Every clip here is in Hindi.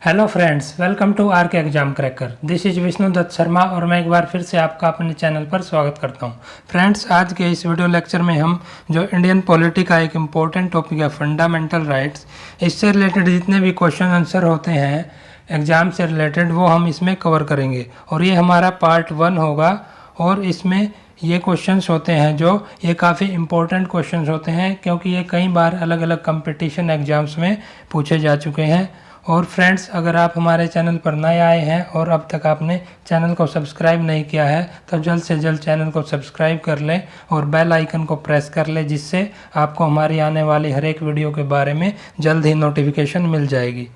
Hello friends, welcome to R K exam cracker. This is Vishnu Dutt Sharma और मैं एक बार फिर से आपका अपने चैनल पर स्वागत करता हूं। फ्रेंड्स, आज के इस वीडियो लेक्चर में हम जो इंडियन पॉलिटी का एक इम्पोर्टेंट टॉपिक है फंडामेंटल राइट्स, इससे रिलेटेड जितने भी क्वेश्चन आंसर होते हैं एग्ज़ाम से रिलेटेड वो हम इसमें कवर करेंगे और ये हमारा पार्ट 1 होगा। और इसमें ये क्वेश्चंस होते हैं जो ये काफ़ी इम्पोर्टेंट क्वेश्चंस होते हैं क्योंकि ये कई बार अलग अलग कंपटीशन एग्जाम्स में पूछे जा चुके हैं। और फ्रेंड्स, अगर आप हमारे चैनल पर नए आए हैं और अब तक आपने चैनल को सब्सक्राइब नहीं किया है तो जल्द से जल्द चैनल को सब्सक्राइब कर लें और बेल आइकन को प्रेस कर लें, जिससे आपको हमारी आने वाली हर एक वीडियो के बारे में जल्द ही नोटिफिकेशन मिल जाएगी।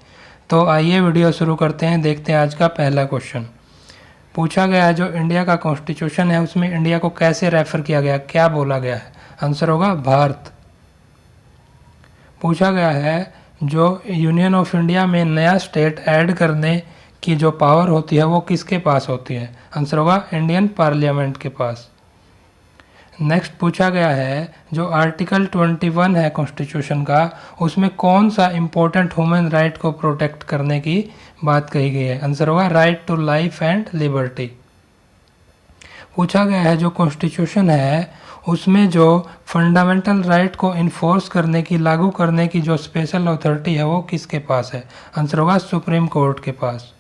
तो आइए वीडियो शुरू करते हैं। देखते हैं आज का पहला क्वेश्चन। पूछा गया है जो इंडिया का कॉन्स्टिट्यूशन है उसमें इंडिया को कैसे रेफर किया गया, क्या बोला गया है? आंसर होगा भारत। पूछा गया है जो यूनियन ऑफ इंडिया में नया स्टेट ऐड करने की जो पावर होती है वो किसके पास होती है? आंसर होगा इंडियन पार्लियामेंट के पास। नेक्स्ट पूछा गया है जो आर्टिकल 21 है कॉन्स्टिट्यूशन का, उसमें कौन सा इम्पोर्टेंट ह्यूमन राइट को प्रोटेक्ट करने की बात कही गई है? आंसर होगा right to life and liberty. पूछा गया है जो कॉन्स्टिट्यूशन है उसमें जो फंडामेंटल राइट को इन्फोर्स करने की, लागू करने की जो स्पेशल अथॉरिटी है वो किसके पास है? आंसर होगा सुप्रीम कोर्ट के पास।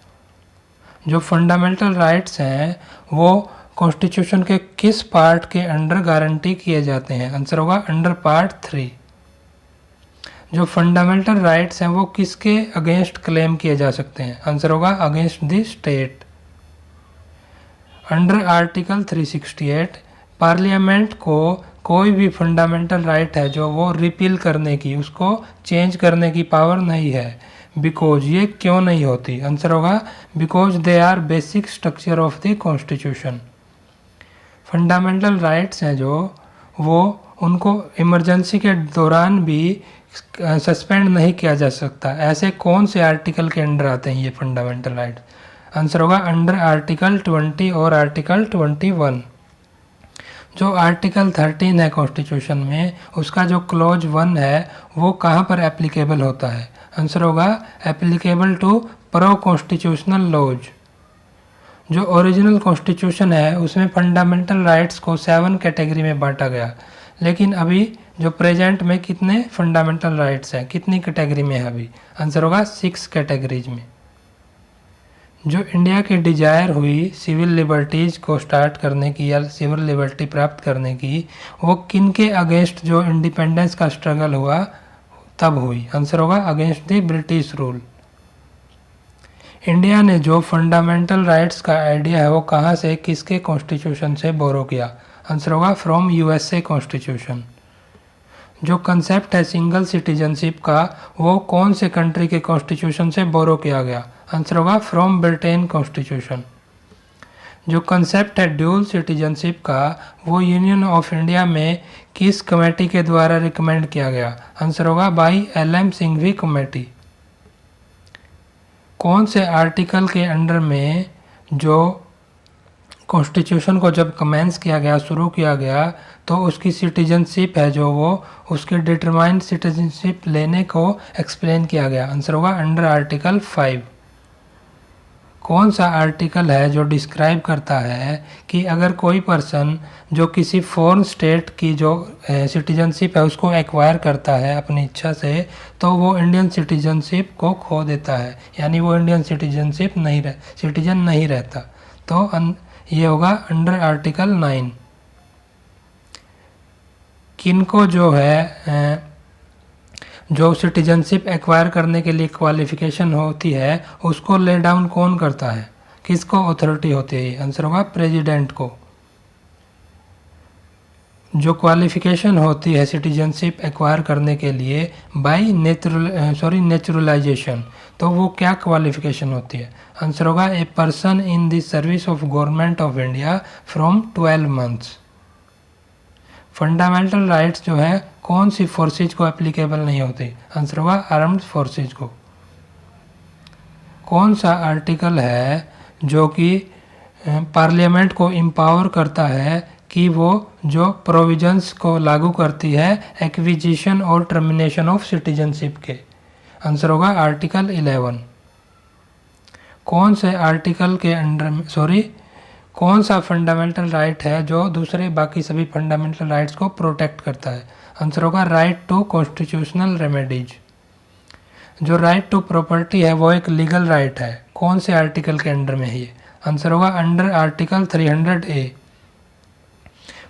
जो फंडामेंटल राइट्स हैं वो कॉन्स्टिट्यूशन के किस पार्ट के अंडर गारंटी किए जाते हैं? आंसर होगा अंडर पार्ट 3। जो फंडामेंटल राइट्स हैं वो किसके अगेंस्ट क्लेम किए जा सकते हैं? आंसर होगा against the state. Under article 368 parliament को कोई भी फंडामेंटल राइट है जो वो रिपील करने की, उसको चेंज करने की पावर नहीं है। बिकॉज ये क्यों नहीं होती? आंसर होगा because they are basic structure of the constitution. Fundamental rights हैं जो वो उनको इमरजेंसी के दौरान भी सस्पेंड नहीं किया जा सकता। ऐसे कौन से आर्टिकल के अंडर आते हैं ये फंडामेंटल राइट? आंसर होगा अंडर आर्टिकल 20 और आर्टिकल 21। जो आर्टिकल 13 है कॉन्स्टिट्यूशन में, उसका जो क्लॉज 1 है वो कहाँ पर एप्लीकेबल होता है? आंसर होगा applicable to pro constitutional laws. जो ओरिजिनल कॉन्स्टिट्यूशन है उसमें फंडामेंटल राइट्स को 7 कैटेगरी में बांटा गया, लेकिन अभी जो प्रेजेंट में कितने फंडामेंटल राइट्स हैं, कितनी कैटेगरी में है अभी? आंसर होगा 6 कैटेगरीज में। जो इंडिया की डिजायर हुई सिविल लिबर्टीज़ को स्टार्ट करने की या सिविल लिबर्टी प्राप्त करने की, वो किन के अगेंस्ट जो इंडिपेंडेंस का स्ट्रगल हुआ तब हुई? आंसर होगा against the British rule. India ने जो फंडामेंटल राइट्स का आइडिया है वो कहाँ से, किसके कॉन्स्टिट्यूशन से बोरो किया? आंसर होगा फ्रॉम यूएसए कॉन्स्टिट्यूशन। जो कंसेप्ट है सिंगल सिटीजनशिप का वो कौन से कंट्री के कॉन्स्टिट्यूशन से बोरो किया गया? आंसर होगा फ्रॉम ब्रिटेन कॉन्स्टिट्यूशन। जो कंसेप्ट है ड्यूल सिटीजनशिप का वो यूनियन ऑफ इंडिया में किस कमेटी के द्वारा रिकमेंड किया गया? आंसर होगा बाई LM सिंघवी कमेटी। कौन से आर्टिकल के अंडर में जो कॉन्स्टिट्यूशन को जब कमेंस किया गया, शुरू किया गया, तो उसकी सिटीजनशिप है जो वो उसकी डिटरमाइंड सिटीजनशिप लेने को एक्सप्लेन किया गया? आंसर होगा अंडर आर्टिकल 5। कौन सा आर्टिकल है जो डिस्क्राइब करता है कि अगर कोई पर्सन जो किसी फॉरेन स्टेट की जो सिटीजनशिप है उसको एक्वायर करता है अपनी इच्छा से, तो वो इंडियन सिटीजनशिप को खो देता है, यानी वो इंडियन सिटीजन नहीं रहता? तो ये होगा अंडर आर्टिकल 9। किनको जो है जो सिटीजनशिप एक्वायर करने के लिए क्वालिफिकेशन होती है उसको ले डाउन कौन करता है, किसको अथॉरिटी होती है? आंसर होगा प्रेसिडेंट को। जो क्वालिफिकेशन होती है सिटीजनशिप एक्वायर करने के लिए बाय नेचुरलाइजेशन, तो वो क्या क्वालिफिकेशन होती है? आंसर होगा a person in the service of government of India from 12 months. Fundamental rights जो है कौन सी फोर्सेज को एप्लीकेबल नहीं होती? आंसर होगा आर्म्ड फोर्सेज को। कौन सा आर्टिकल है जो कि पार्लियामेंट को एम्पावर करता है कि वो जो प्रोविजंस को लागू करती है एक्विजिशन और टर्मिनेशन ऑफ सिटीजनशिप के? आंसर होगा आर्टिकल 11। कौन से आर्टिकल के अंडर में कौन सा फंडामेंटल राइट है जो दूसरे बाकी सभी फंडामेंटल राइट्स को प्रोटेक्ट करता है? आंसर होगा राइट टू कॉन्स्टिट्यूशनल रेमेडीज। जो राइट टू प्रॉपर्टी है वो एक लीगल राइट है, कौन से आर्टिकल के अंडर में है ये? आंसर होगा अंडर आर्टिकल 300A।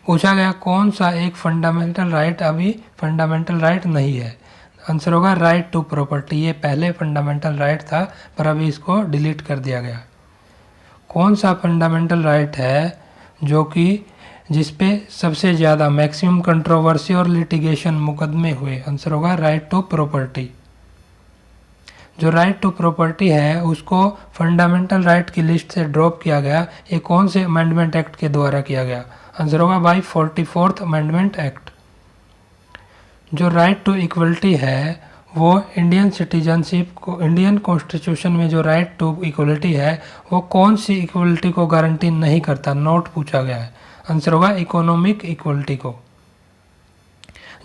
पूछा गया कौन सा एक फंडामेंटल राइट अभी फंडामेंटल राइट नहीं है? आंसर होगा राइट टू प्रॉपर्टी। ये पहले फंडामेंटल राइट था पर अभी इसको डिलीट कर दिया गया। कौन सा फंडामेंटल राइट है जो कि जिस पे सबसे ज़्यादा मैक्सिमम कंट्रोवर्सी और लिटिगेशन मुकदमे हुए? आंसर होगा राइट टू प्रॉपर्टी। जो राइट टू प्रॉपर्टी है उसको फंडामेंटल राइट की लिस्ट से ड्रॉप किया गया, ये कौन से अमेंडमेंट एक्ट के द्वारा किया गया? आंसर होगा बाय 44th अमेंडमेंट एक्ट। जो राइट टू इक्वलिटी है वो इंडियन सिटीजनशिप को, इंडियन कॉन्स्टिट्यूशन में जो राइट टू इक्वलिटी है वो कौन सी इक्वलिटी को गारंटी नहीं करता? नोट पूछा गया है। आंसर होगा इकोनॉमिक इक्वलिटी को।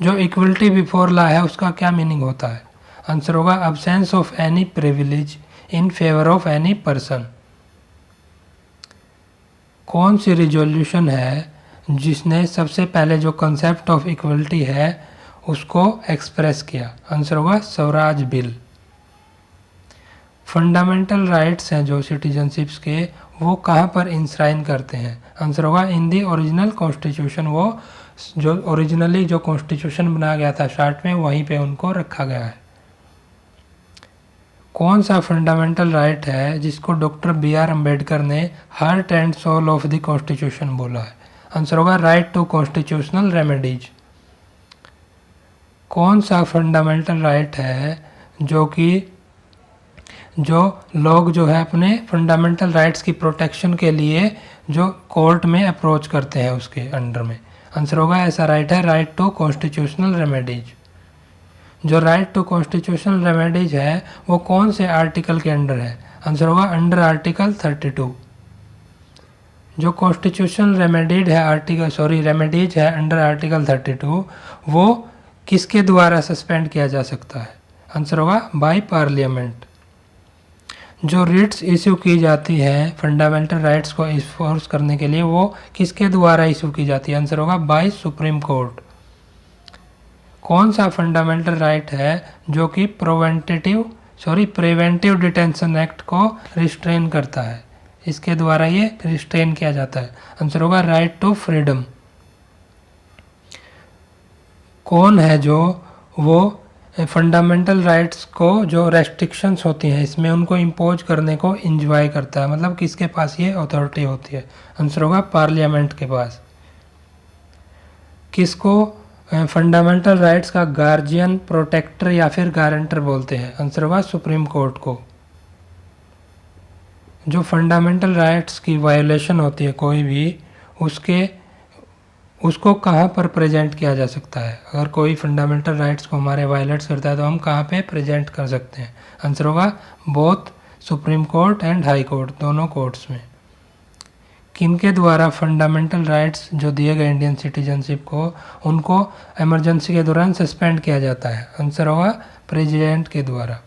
जो इक्वलिटी बिफोर लॉ है उसका क्या मीनिंग होता है? आंसर होगा absence of any privilege in favour of any person. कौन सी रिजोल्यूशन है जिसने सबसे पहले जो कंसेप्ट ऑफ इक्वलिटी है उसको एक्सप्रेस किया? आंसर होगा स्वराज बिल। फंडामेंटल राइट्स हैं जो सिटीजनशिप्स के वो कहाँ पर इंश्राइन करते हैं? आंसर होगा इन दी ओरिजिनल कॉन्स्टिट्यूशन। वो जो ओरिजिनली जो कॉन्स्टिट्यूशन बनाया गया था स्टार्ट में वहीं पे उनको रखा गया है। कौन सा फंडामेंटल राइट है जिसको डॉक्टर B.R. अम्बेडकर ने heart and soul of the constitution बोला है? आंसर होगा राइट टू कॉन्स्टिट्यूशनल रेमेडीज। कौन सा फंडामेंटल राइट है जो लोग जो है अपने फंडामेंटल राइट्स की प्रोटेक्शन के लिए जो कोर्ट में अप्रोच करते हैं उसके अंडर में? आंसर होगा ऐसा राइट है राइट टू कॉन्स्टिट्यूशनल रेमेडीज। जो राइट टू कॉन्स्टिट्यूशनल रेमेडीज है वो कौन से आर्टिकल के अंडर है? आंसर होगा अंडर आर्टिकल 32। जो कॉन्स्टिट्यूशनल रेमेडीज है अंडर आर्टिकल 32 वो किसके द्वारा सस्पेंड किया जा सकता है? आंसर होगा बाय पार्लियामेंट। जो रिट्स इशू की जाती है फंडामेंटल राइट्स को इन्फोर्स करने के लिए वो किसके द्वारा इशू की जाती है? आंसर होगा बाय सुप्रीम कोर्ट। कौन सा फंडामेंटल राइट है जो कि प्रिवेंटिव डिटेंशन एक्ट को रिस्ट्रेन करता है? इसके द्वारा ये रिस्ट्रेन किया जाता है। आंसर होगा राइट टू फ्रीडम। कौन है जो वो फंडामेंटल राइट्स को जो रेस्ट्रिक्शंस होती हैं इसमें उनको इम्पोज करने को इंजॉय करता है? मतलब किसके पास ये अथॉरिटी होती है? आंसर होगा पार्लियामेंट के पास। किसको फंडामेंटल राइट्स का गार्जियन, प्रोटेक्टर या फिर गारंटर बोलते हैं? आंसर होगा सुप्रीम कोर्ट को। जो फंडामेंटल राइट्स की वायोलेशन होती है कोई भी उसको कहाँ पर प्रेजेंट किया जा सकता है? अगर कोई फंडामेंटल राइट्स को हमारे वायलेट्स करता है तो हम कहाँ पे प्रेजेंट कर सकते हैं? आंसर होगा both supreme court and high court, दोनों कोर्ट्स में। किनके द्वारा फंडामेंटल राइट्स जो दिए गए इंडियन सिटीजनशिप को उनको इमरजेंसी के दौरान सस्पेंड किया जाता है? आंसर होगा प्रेसिडेंट के द्वारा।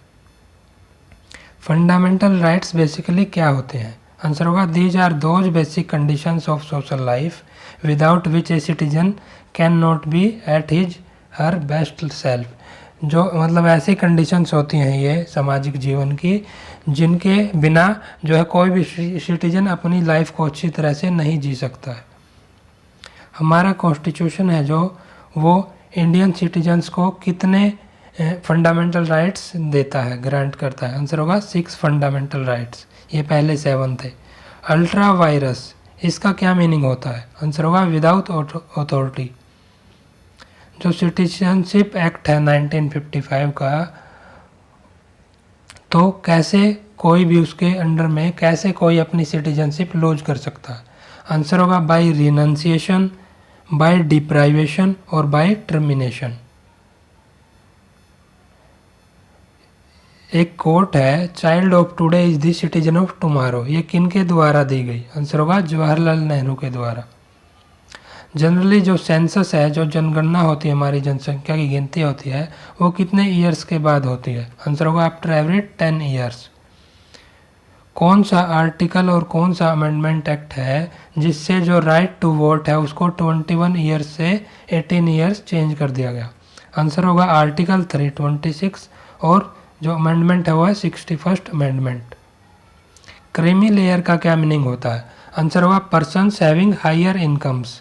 फंडामेंटल राइट्स बेसिकली क्या होते हैं? आंसर होगा these are those basic conditions of social life without which a citizen can not be at his her best self. जो मतलब ऐसी कंडीशंस होती हैं ये सामाजिक जीवन की जिनके बिना जो है कोई भी सिटीजन अपनी लाइफ को अच्छी तरह से नहीं जी सकता है। हमारा कॉन्स्टिट्यूशन है जो वो इंडियन सिटीजन्स को कितने फंडामेंटल राइट्स देता है, ग्रांट करता है? आंसर होगा 6 फंडामेंटल राइट्स। ये पहले 7 थे। अल्ट्रा वायरस इसका क्या मीनिंग होता है? आंसर होगा विदाउट अथॉरिटी। जो सिटीजनशिप एक्ट है 1955 का, तो कैसे कोई भी उसके अंडर में कैसे कोई अपनी सिटीजनशिप लूज कर सकता है? आंसर होगा बाय रिनंसिएशन, बाय डिप्राइवेशन और बाय टर्मिनेशन। एक कोट है child of today is the citizen of tomorrow. ये किनके द्वारा दी गई? आंसर होगा जवाहरलाल नेहरू के द्वारा। जनरली जो सेंसस है, जो जनगणना होती है, हमारी जनसंख्या की गिनती होती है, वो कितने ईयर्स के बाद होती है? आंसर होगा आफ्टर एवरी 10 ईयर्स। कौन सा आर्टिकल और कौन सा अमेंडमेंट एक्ट है जिससे जो राइट टू वोट है उसको 21 ईयर्स से 18 ईयर्स चेंज कर दिया गया? आंसर होगा आर्टिकल 326 और जो अमेंडमेंट है वो है 61st अमेंडमेंट। क्रीमी लेयर का क्या मीनिंग होता है? आंसर होगा पर्सन्स हैविंग हायर इनकम्स।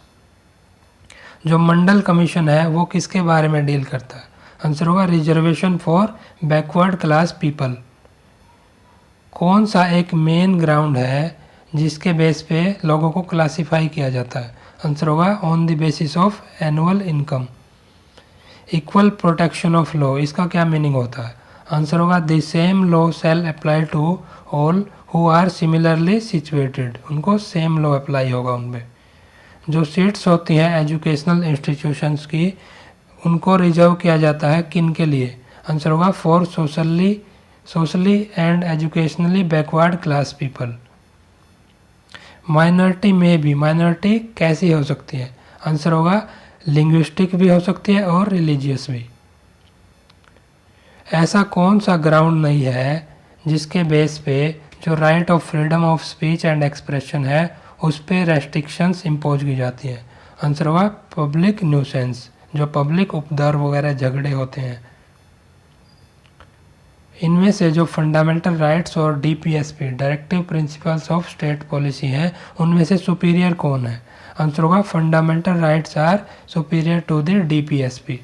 जो मंडल कमीशन है वो किसके बारे में डील करता है? आंसर होगा reservation for backward class people. कौन सा एक मेन ग्राउंड है जिसके बेस पे लोगों को क्लासिफाई किया जाता है? आंसर होगा on the basis of annual income. Equal protection of law, इसका क्या मीनिंग होता है? आंसर होगा the same law shall apply to all who are similarly situated, उनको सेम लॉ अप्लाई होगा उनमें। जो सीट्स होती हैं एजुकेशनल इंस्टीट्यूशंस की, उनको रिजर्व किया जाता है किन के लिए? आंसर होगा for socially and educationally backward class people. Minority में भी, माइनॉरिटी कैसी हो सकती है? आंसर होगा लिंग्विस्टिक भी हो सकती है और रिलीजियस भी। ऐसा कौन सा ग्राउंड नहीं है जिसके बेस पे जो right of freedom of speech and expression है उस पर रेस्ट्रिक्शंस इम्पोज की जाती है? आंसर होगा पब्लिक न्यूसेंस, जो पब्लिक उपद्रव वगैरह झगड़े होते हैं। इनमें से जो फंडामेंटल राइट्स और DPSP directive principles of state policy हैं उनमें से सुपीरियर कौन है? आंसर होगा fundamental rights are superior to the DPSP.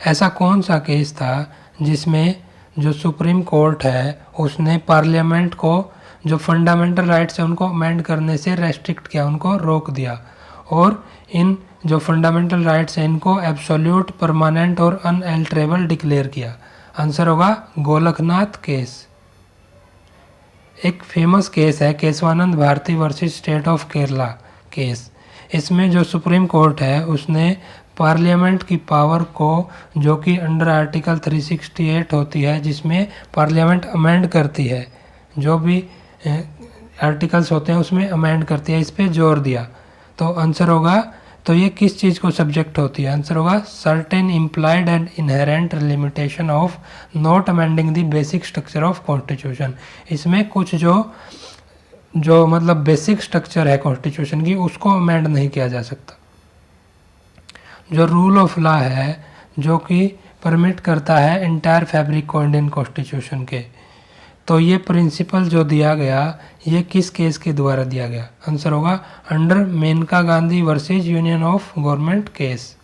ऐसा कौन सा केस था जिसमें जो सुप्रीम कोर्ट है उसने पार्लियामेंट को जो फंडामेंटल राइट्स है उनको अमेंड करने से रेस्ट्रिक्ट किया, उनको रोक दिया, और इन जो फंडामेंटल राइट्स हैं इनको एब्सोल्यूट, परमानेंट और अनअल्टरेबल डिक्लेयर किया? आंसर होगा गोलकनाथ केस। एक फेमस केस है Kesavananda Bharati versus state of Kerala case. इसमें जो सुप्रीम कोर्ट है उसने पार्लियामेंट की पावर को, जो कि अंडर आर्टिकल 368 होती है जिसमें पार्लियामेंट अमेंड करती है, जो भी आर्टिकल्स होते हैं उसमें अमेंड करती है, इस पर जोर दिया। तो आंसर होगा, तो ये किस चीज़ को सब्जेक्ट होती है? आंसर होगा certain implied and inherent limitation of not amending the basic structure of constitution. इसमें कुछ जो मतलब बेसिक स्ट्रक्चर है कॉन्स्टिट्यूशन की उसको अमेंड नहीं किया जा सकता। जो रूल ऑफ लॉ है जो कि परमिट करता है इंटायर फैब्रिक को इंडियन कॉन्स्टिट्यूशन के, तो ये प्रिंसिपल जो दिया गया ये किस केस के द्वारा दिया गया? आंसर होगा under Maneka Gandhi versus union of government case.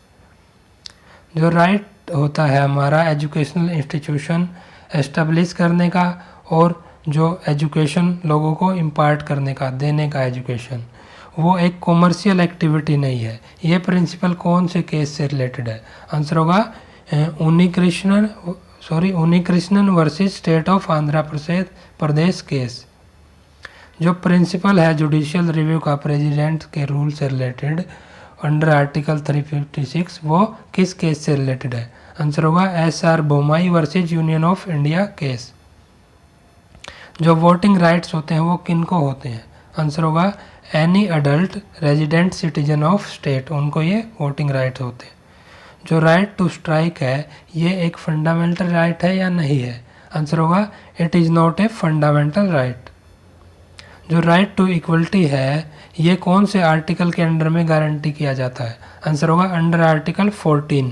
जो राइट होता है हमारा एजुकेशनल इंस्टीट्यूशन एस्टेब्लिश करने का और जो एजुकेशन लोगों को इम्पार्ट करने का, देने का एजुकेशन, वो एक कॉमर्शियल एक्टिविटी नहीं है। ये प्रिंसिपल कौन से केस से रिलेटेड है? आंसर होगा Unnikrishnan versus state of Andhra Pradesh case. जो प्रिंसिपल है जुडिशियल रिव्यू का प्रेसिडेंट के रूल से रिलेटेड अंडर आर्टिकल 356, वो किस केस से रिलेटेड है? आंसर होगा SR Bommai versus union of India case. जो वोटिंग राइट्स होते हैं वो किन को होते हैं? आंसर होगा any adult resident citizen of state, उनको ये वोटिंग राइट्स होते हैं। जो राइट टू स्ट्राइक है ये एक फंडामेंटल राइट है या नहीं है? आंसर होगा it is not a fundamental right. जो राइट टू इक्वलिटी है ये कौन से आर्टिकल के अंडर में गारंटी किया जाता है? आंसर होगा अंडर आर्टिकल 14।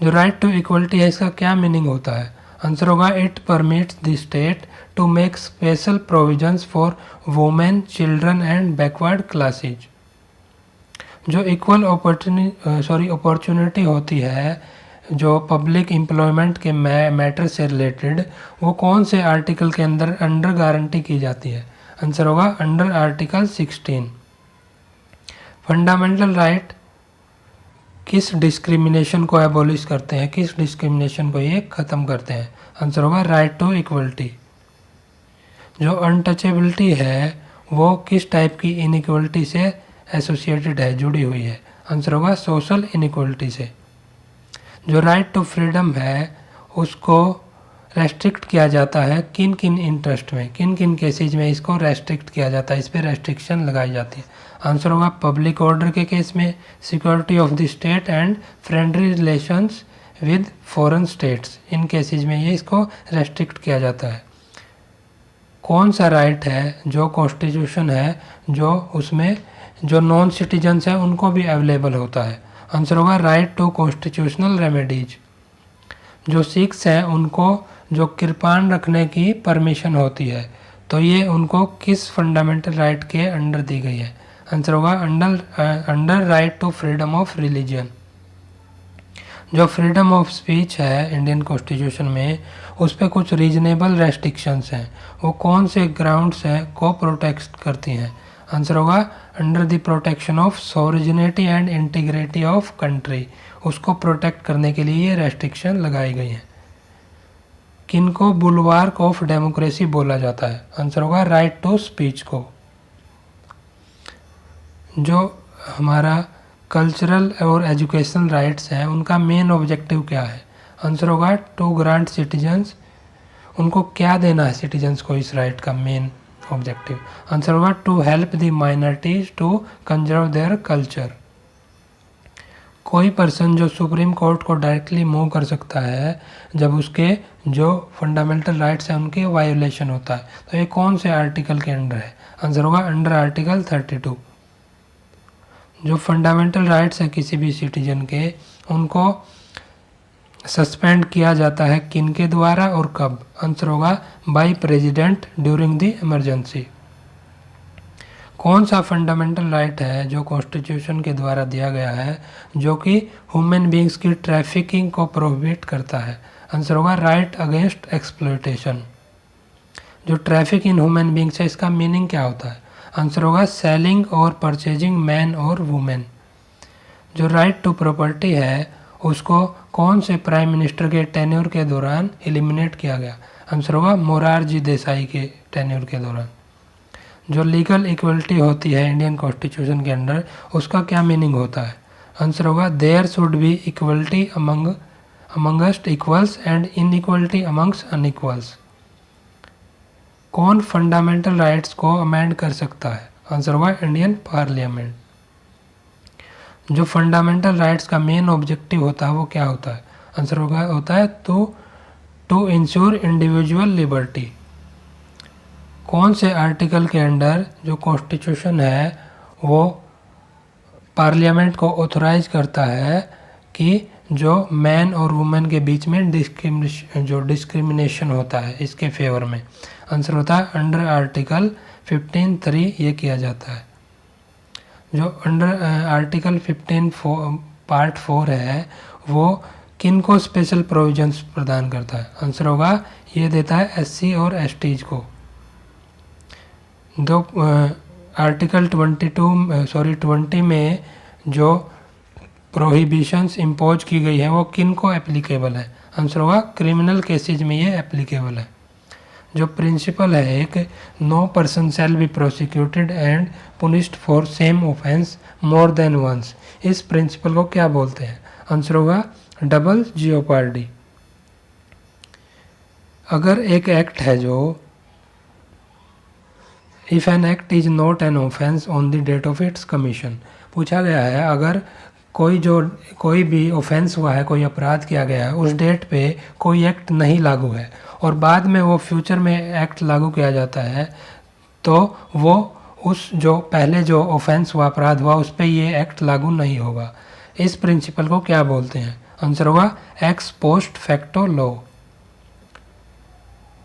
जो राइट टू इक्वलिटी है इसका क्या मीनिंग होता है? आंसर होगा it permits the state to make special provisions for women, children and backward classes. जो इक्वल अपॉर्चुनिटी होती है जो पब्लिक एम्प्लॉयमेंट के मैटर से रिलेटेड, वो कौन से आर्टिकल के अंडर गारंटी की जाती है? आंसर होगा अंडर आर्टिकल 16। फंडामेंटल राइट किस डिस्क्रिमिनेशन को एबॉलिश करते हैं, किस डिस्क्रिमिनेशन को ये ख़त्म करते हैं? आंसर होगा राइट टू इक्वलिटी। जो अनटचेबिलिटी है वो किस टाइप की इनइक्वलिटी से एसोसिएटेड है, जुड़ी हुई है? आंसर होगा सोशल इनइक्वलिटी से। जो राइट टू फ्रीडम है उसको रेस्ट्रिक्ट किया जाता है किन किन इंटरेस्ट में, किन किन केसेज में इसको रेस्ट्रिक्ट किया जाता है, इस पर रेस्ट्रिक्शन लगाई जाती है? आंसर होगा पब्लिक ऑर्डर के केस में, security of the state and friendly relations with foreign states, in cases में ये इसको रेस्ट्रिक्ट किया जाता है। कौन सा राइट है जो कॉन्स्टिट्यूशन है जो उसमें जो नॉन सिटीजन्स है उनको भी अवेलेबल होता है? आंसर होगा राइट टू कॉन्स्टिट्यूशनल रेमेडीज। जो सिख्स हैं उनको जो कृपान रखने की परमिशन होती है, तो ये उनको किस फंडामेंटल राइट के अंडर दी गई है? आंसर होगा under right to freedom of religion. जो फ्रीडम ऑफ स्पीच है इंडियन कॉन्स्टिट्यूशन में, उस पर कुछ रीजनेबल रेस्ट्रिक्शंस हैं, वो कौन से ग्राउंड्स हैं को प्रोटेक्ट करती हैं? आंसर होगा under the protection of sovereignty and integrity of country. उसको प्रोटेक्ट करने के लिए ये रेस्ट्रिक्शन लगाई गई हैं। किनको बुलवार्क ऑफ डेमोक्रेसी बोला जाता है? आंसर होगा राइट टू स्पीच को। जो हमारा कल्चरल और एजुकेशनल राइट्स हैं उनका मेन ऑब्जेक्टिव क्या है? आंसर होगा टू ग्रांट सिटीजन्स। उनको क्या देना है सिटीजन्स को इस राइट का मेन ऑब्जेक्टिव? आंसर होगा to help the minorities to conserve their culture. कोई पर्सन जो सुप्रीम कोर्ट को डायरेक्टली मूव कर सकता है जब उसके जो फंडामेंटल राइट्स हैं उनके वायोलेशन होता है, तो ये कौन से आर्टिकल के अंडर है? आंसर होगा अंडर आर्टिकल 32। जो फंडामेंटल राइट्स हैं किसी भी सिटीजन के, उनको सस्पेंड किया जाता है किन के द्वारा और कब? आंसर होगा by president during the emergency. कौन सा फंडामेंटल राइट है जो कॉन्स्टिट्यूशन के द्वारा दिया गया है जो कि ह्यूमन बींग्स की ट्रैफिकिंग को प्रोहिबिट करता है? आंसर होगा राइट अगेंस्ट एक्सप्लॉयटेशन। जो ट्रैफिक इन ह्यूमन बींग्स है इसका मीनिंग क्या होता है? आंसर होगा सेलिंग और परचेजिंग मैन और वुमेन। जो राइट टू प्रॉपर्टी है उसको कौन से प्राइम मिनिस्टर के टेन्योर के दौरान एलिमिनेट किया गया? आंसर होगा मोरारजी देसाई के टेन्योर के दौरान। जो लीगल इक्वलिटी होती है इंडियन कॉन्स्टिट्यूशन के अंडर, उसका क्या मीनिंग होता है? आंसर होगा there should be equality amongst equals and inequality amongst unequals. कौन फंडामेंटल राइट्स को अमेंड कर सकता है? आंसर होगा इंडियन पार्लियामेंट। जो फंडामेंटल राइट्स का मेन ऑब्जेक्टिव होता है वो क्या होता है? आंसर होता है टू इंश्योर इंडिविजुअल लिबर्टी। कौन से आर्टिकल के अंडर जो कॉन्स्टिट्यूशन है वो पार्लियामेंट को ऑथराइज करता है कि जो मैन और वुमेन के बीच में डिस्क्रिमिनेशन होता है इसके फेवर में? आंसर होता है अंडर आर्टिकल 15(3) ये किया जाता है। जो अंडर आर्टिकल 15 पार्ट 4 है वो किन को स्पेशल प्रोविजंस प्रदान करता है? आंसर होगा ये देता है SC और STs को। जो आर्टिकल 20 में जो प्रोहिबिशंस इम्पोज की गई है वो किन को एप्लीकेबल है? आंसर होगा क्रिमिनल केसेज में ये एप्लीकेबल है। जो प्रिंसिपल है एक, no person shall be prosecuted and punished for same offence more than once, इस प्रिंसिपल को क्या बोलते हैं? आंसर होगा डबल जियोपार्डी। अगर एक एक्ट है जो if an act is not an offence on the date of its commission, पूछा गया है अगर कोई भी ऑफेंस हुआ है, कोई अपराध किया गया है, उस डेट पे कोई एक्ट नहीं लागू है और बाद में वो फ्यूचर में एक्ट लागू किया जाता है, तो वो उस जो पहले जो ऑफेंस हुआ, अपराध हुआ, उस पर ये एक्ट लागू नहीं होगा। इस प्रिंसिपल को क्या बोलते हैं? आंसर होगा एक्स पोस्ट फैक्टो लॉ।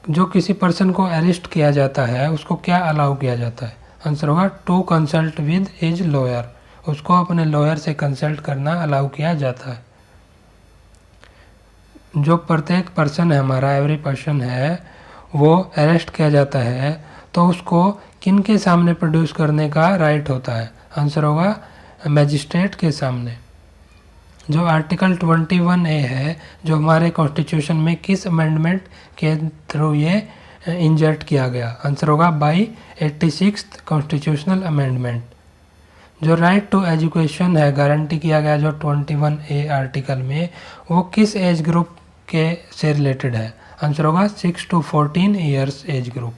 जो किसी पर्सन को अरेस्ट किया जाता है उसको क्या अलाउ किया जाता है? आंसर होगा to consult with his lawyer. उसको अपने लॉयर से कंसल्ट करना अलाउ किया जाता है। जो प्रत्येक पर्सन है, हमारा एवरी पर्सन है, वो अरेस्ट किया जाता है तो उसको किन के सामने प्रोड्यूस करने का राइट होता है? आंसर होगा मैजिस्ट्रेट के सामने। जो आर्टिकल 21A है जो हमारे कॉन्स्टिट्यूशन में किस अमेंडमेंट के थ्रू ये इंजर्ट किया गया? आंसर होगा बाय 86th कॉन्स्टिट्यूशनल अमेंडमेंट। जो राइट टू एजुकेशन है गारंटी किया गया जो 21A आर्टिकल में, वो किस एज ग्रुप के से रिलेटेड है? आंसर होगा 6 to 14 ईयर्स एज ग्रुप।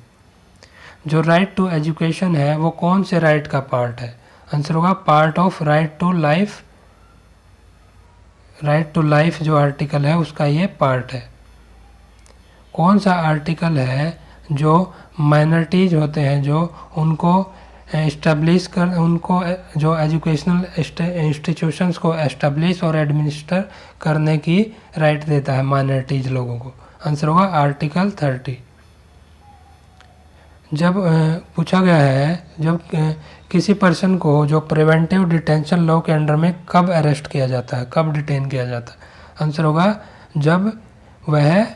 जो राइट टू एजुकेशन है वो कौन से राइट का पार्ट है? आंसर होगा part of right to life. Right to life जो आर्टिकल है उसका ये पार्ट है। कौन सा आर्टिकल है जो माइनॉरिटीज़ होते हैं जो उनको एस्टेब्लिश कर उनको जो एजुकेशनल इंस्टीट्यूशंस को एस्टेब्लिश और एडमिनिस्टर करने की राइट देता है माइनॉरिटीज़ लोगों को। आंसर होगा आर्टिकल 30। जब पूछा गया है जब किसी पर्सन को जो प्रिवेंटिव डिटेंशन लॉ के अंडर में कब अरेस्ट किया जाता है, कब डिटेन किया जाता है। आंसर होगा जब वह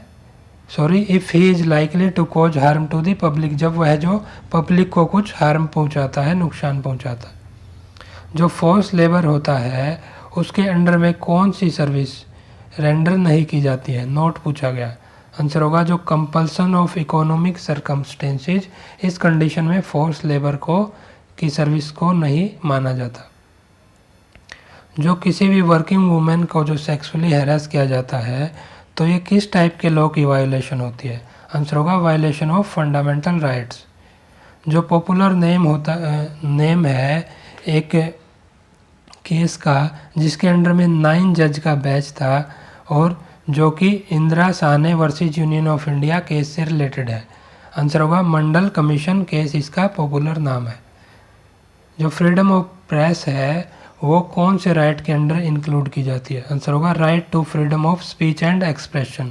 if he is likely to cause harm to the public, जब वह जो पब्लिक को कुछ हार्म पहुंचाता है, नुकसान पहुंचाता है। जो फोर्स लेबर होता है उसके अंडर में कौन सी सर्विस रेंडर नहीं की जाती है, नोट पूछा गया। आंसर होगा जो कंपल्सन ऑफ इकोनॉमिक सर्कमस्टेंसेज, इस कंडीशन में फोर्स लेबर की सर्विस को नहीं माना जाता। जो किसी भी वर्किंग वुमेन को जो सेक्सुअली हैरेस किया जाता है तो ये किस टाइप के लॉ की वायोलेशन होती है। आंसर होगा वायोलेशन ऑफ फंडामेंटल राइट्स। जो पॉपुलर नेम है एक केस का जिसके अंडर में 9 जज का बैच था और जो कि Indira Sahni versus union of India case से रिलेटेड है। आंसर होगा मंडल कमीशन केस, इसका पॉपुलर नाम है। जो फ्रीडम ऑफ प्रेस है वो कौन से राइट के अंडर इंक्लूड की जाती है। आंसर होगा right to freedom of speech and expression.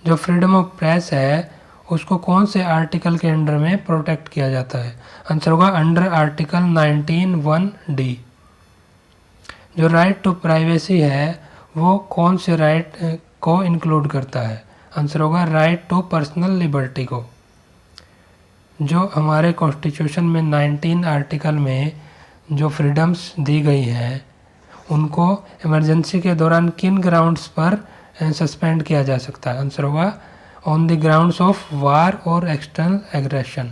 जो फ्रीडम ऑफ प्रेस है उसको कौन से आर्टिकल के अंडर में प्रोटेक्ट किया जाता है। आंसर होगा अंडर आर्टिकल 19(1)(d)। जो राइट टू प्राइवेसी है वो कौन से राइट को इंक्लूड करता है। आंसर होगा राइट टू पर्सनल लिबर्टी को। जो हमारे कॉन्स्टिट्यूशन में 19 आर्टिकल में जो फ्रीडम्स दी गई हैं उनको इमरजेंसी के दौरान किन ग्राउंड्स पर सस्पेंड किया जा सकता है। आंसर होगा on the grounds of war और एक्सटर्नल एग्रेशन।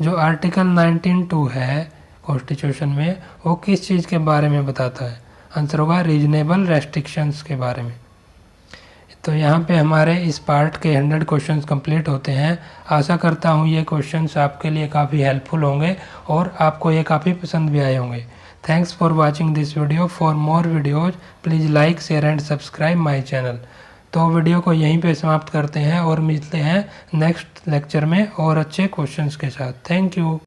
जो आर्टिकल 19(2) है कॉन्स्टिट्यूशन में वो किस चीज़ के बारे में बताता है। आंसर होगा रीजनेबल रेस्ट्रिक्शंस के बारे में। तो यहाँ पे हमारे इस पार्ट के 100 क्वेश्चंस कंप्लीट होते हैं। आशा करता हूँ ये क्वेश्चंस आपके लिए काफ़ी हेल्पफुल होंगे और आपको ये काफ़ी पसंद भी आए होंगे। Thanks for watching this video. For more videos please like share and subscribe my channel. तो वीडियो को यहीं पे समाप्त करते हैं और मिलते हैं नेक्स्ट लेक्चर में और अच्छे क्वेश्चंस के साथ। Thank you.